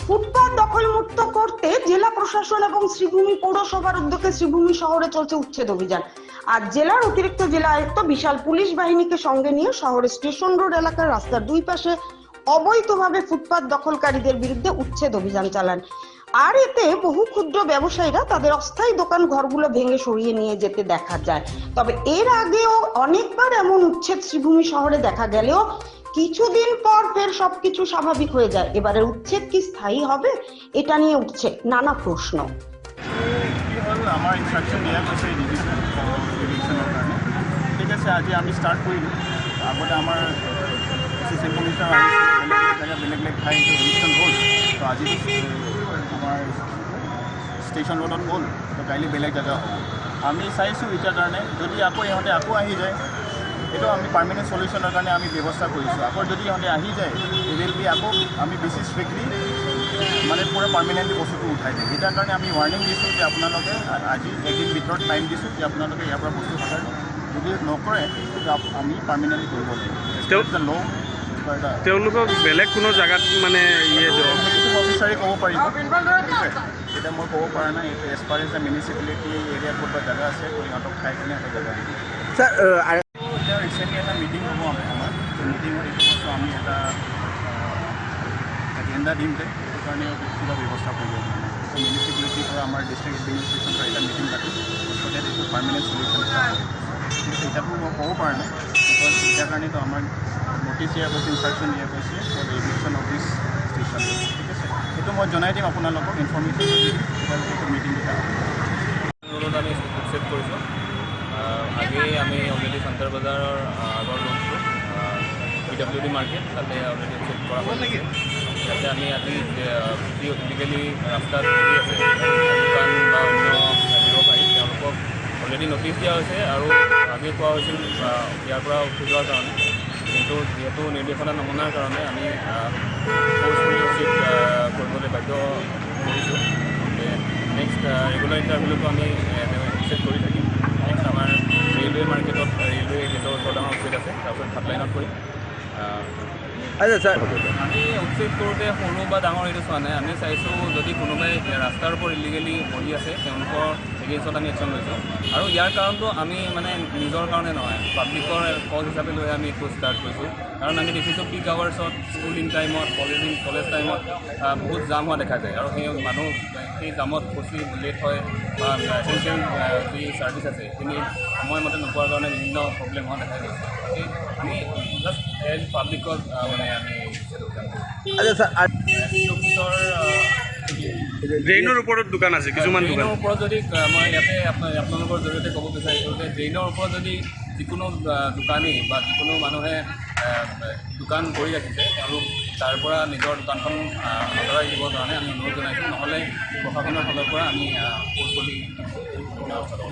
ফুটপাত দখলমুক্ত করতে জেলা প্রশাসন এবং শ্রীভূমি পৌরসভার উদ্যোগে শ্রীভূমি শহরে চলছে উচ্ছেদ অভিযান। আর জেলার অতিরিক্ত জেলা আয়ুক্ত বিশাল পুলিশ বাহিনীকে সঙ্গে নিয়ে শহরের স্টেশন রোড এলাকার রাস্তার দুই পাশে অবৈধভাবে ফুটপাত দখলকারীদের বিরুদ্ধে উচ্ছেদ অভিযান চালান। আর এতে বহু ক্ষুদ্র ব্যবসায়ীরা তাদের অস্থায়ী দোকান ঘরগুলো ভেঙে সরিয়ে নিয়ে যেতে দেখা যায়। তবে এর আগেও অনেকবার এমন উচ্ছেদ শ্রীভূমি শহরে দেখা গেলেও কিছুদিন পর ফের সবকিছু স্বাভাবিক হয়ে যায়। এবারে উচ্ছেদ কি স্থায়ী হবে, এটা নিয়ে উঠছে নানা প্রশ্ন। আমার ইনস্ট্রাকশন দিয়া গৈছে ইলেকশ্যনৰ কাৰণে। ঠিক আছে, আজি আমি ষ্টাৰ্ট কৰিলোঁ। আগতে আমাৰ এছিষ্টেণ্ট কমিশ্যনাৰ আহিছিলে, বেলেগ বেলেগ ঠাই ইলেকশ্যন হ'ল। তো আজি আমাৰ ষ্টেচন ৰোডত হ'ল, তো কাইলৈ বেলেগ জেগা হ'ব। আমি চাইছোঁ এতিয়াৰ কাৰণে যদি আকৌ ইহঁতে আকৌ আহি যায়, এইটো আমি পাৰ্মানেণ্ট চলিউশ্যনৰ কাৰণে আমি ব্যৱস্থা কৰিছোঁ। আকৌ যদি ইহঁতে আহি যায় উইল বি আকৌ আমি বেছি ষ্ট্ৰিক্টলি মানে পুৰা পাৰ্মানেণ্টলি বস্তুটো উঠাই দিম। এটাৰ কাৰণে আমি ৱাৰ্ণিং দিছোঁ যে আপোনালোকে আজি একদিন ভিতৰত টাইম দিছোঁ যে আপোনালোকে ইয়াৰ পৰা বস্তু সদায় যদি নকৰে আমি পাৰ্মানেণ্টলি কৰিব লাগিব। তেওঁলোকক বেলেগ কোনো জেগাত মানে এক্সিকিউটিভ অফিচাৰে ক'ব পাৰিব। এতিয়া মই ক'ব পৰা নাই। এইটো as per as the municipality area ক'ত বা জেগা আছে, তো ইহঁতক খাই কিনে এটা জেগা দিব। এতিয়া ৰিচেণ্টলি এটা মিটিং হ'ব আমাৰ মিটিঙত এইটো বস্তু আমি এটা এজেণ্ডা দিম যে সেইটো কাৰণে কিবা ব্যৱস্থা কৰিব লাগিব। মিউনিচিপেলিটিৰ পৰা আমাৰ ডিষ্ট্ৰিক্ট এডমিনিষ্ট্ৰেশ্যনৰ পৰা এটা মিটিং পাতিম, গতিকে এইটো পাৰ্মানেণ্ট চলিউশ্যন কিন্তু এতিয়াতো মই ক'ব পৰা নাই। বিকজ এতিয়াৰ কাৰণেতো আমাৰ নটিচ দিয়া গৈছে, ইনষ্ট্ৰাকশ্যন দিয়া গৈছে for regulation of this station. ঠিক আছে, সেইটো মই জনাই দিম আপোনালোকক ইনফৰ্মেশ্যন এইটো মিটিংকেইটা ৰোডত আমি উচ্ছেদ কৰিছোঁ। আগেয়ে আমি অলৰেডি চেণ্টাৰ বজাৰৰ আগৰ ৰোডটো PWD মাৰ্কেট তাতে অলৰেডি উচ্ছেদ কৰা হৈছে। যাতে আমি আজি যি ইলিগেলি ৰাস্তাত চলি আছে দোকান বা অন্য ব্যৱসায়ী তেওঁলোকক অলৰেডি নটিচ দিয়া হৈছে আৰু আগে কোৱা হৈছিল ইয়াৰ পৰা উঠি যোৱাৰ কাৰণে, কিন্তু যিহেতু নিৰ্দেশনা নমনাৰ কাৰণে আমি ফ'ৰ্চফুলি উচ্ছেদ কৰিবলৈ বাধ্য কৰিছোঁ। নেক্সট ৰেগুলাৰ ইণ্টাৰভিউটো আমি উচ্ছেদ কৰি থাকিম। নেক্সট আমাৰ ৰেলৱে মাৰ্কেটত ৰেলৱে গেটৰ ওচৰত আমাৰ উচ্ছেদ আছে, তাৰপিছত সাত লাইনত কৰিম। আমি উচ্ছেদ কৰোঁতে সৰু বা ডাঙৰ এইটো চোৱা নাই। আমি চাইছোঁ যদি কোনোবাই ৰাস্তাৰ ওপৰত ইলিগেলি বহি আছে তেওঁলোকৰ এগেইনষ্টত আমি একশ্যন লৈছোঁ। আৰু ইয়াৰ কাৰণটো আমি মানে নিজৰ কাৰণে নহয়, পাব্লিকৰ কজ হিচাপে লৈ আমি এইটো ষ্টাৰ্ট কৰিছোঁ। কাৰণ আমি দেখিছোঁ পিক আৱাৰ্ছত স্কুলিং টাইমত কলেজ টাইমত বহুত জাম হোৱা দেখা যায় আৰু সেই মানুহ সেই জামত ফচি লেট হয় বা এচেঞ্চিয়েল যি ছাৰ্ভিচ আছে সেইখিনি সময়মতে নোপোৱাৰ কাৰণে বিভিন্ন প্ৰব্লেম হোৱা দেখা গৈছে। গতিকে আমি জাষ্ট হেল্প পাব্লিকক মানে আমি ড্ৰেইনৰ ওপৰত দোকান আছে কিছুমান দোকান। ড্ৰেইনৰ ওপৰত যদি মই ইয়াতে আপোনালোকৰ জৰিয়তে ক'ব বিচাৰিছোঁ যে ড্ৰেইনৰ ওপৰত যদি যিকোনো দোকানী বা যিকোনো মানুহে দোকান কৰি ৰাখিছে তেওঁলোক তাৰ পৰা নিজৰ দোকানখন আঁতৰাই দিবৰ কাৰণে আমি অনুৰোধ জনাইছোঁ। নহ'লে প্ৰশাসনৰ ফালৰ পৰা আমি ফ'ৰ্চফুলি ব্যৱস্থা ল'ব